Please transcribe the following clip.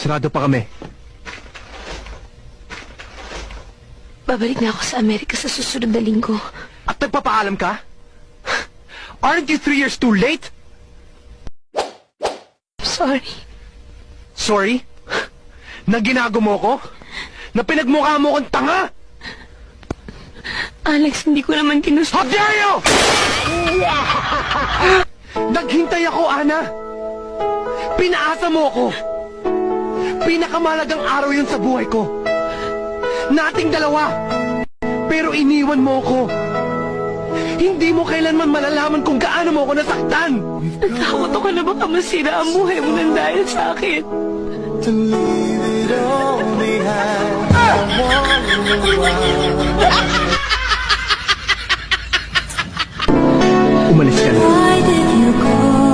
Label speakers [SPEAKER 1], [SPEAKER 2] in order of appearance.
[SPEAKER 1] Sarado pa kami.
[SPEAKER 2] Babalik na ako sa Amerika sa susunod na linggo.
[SPEAKER 1] At nagpapaalam ka? Aren't you 3 years too late?
[SPEAKER 2] Sorry.
[SPEAKER 1] Sorry? Na ginago mo ko? Na pinagmukha mo kong tanga?
[SPEAKER 2] Alex, hindi ko naman ginusto.
[SPEAKER 1] How dare you! Naghintay ako, Ana. Pinaasa mo ako. Pinakamalagang araw yun sa buhay ko. Nating dalawa. Pero iniwan mo ako. Hindi mo kailanman malalaman kung gaano mo ako nasaktan.
[SPEAKER 2] Natakot ako na baka masira ang buhay mo ng dahil sa akin.
[SPEAKER 3] To leave it all behind. I
[SPEAKER 1] Umalis ka na.
[SPEAKER 3] Why did you go?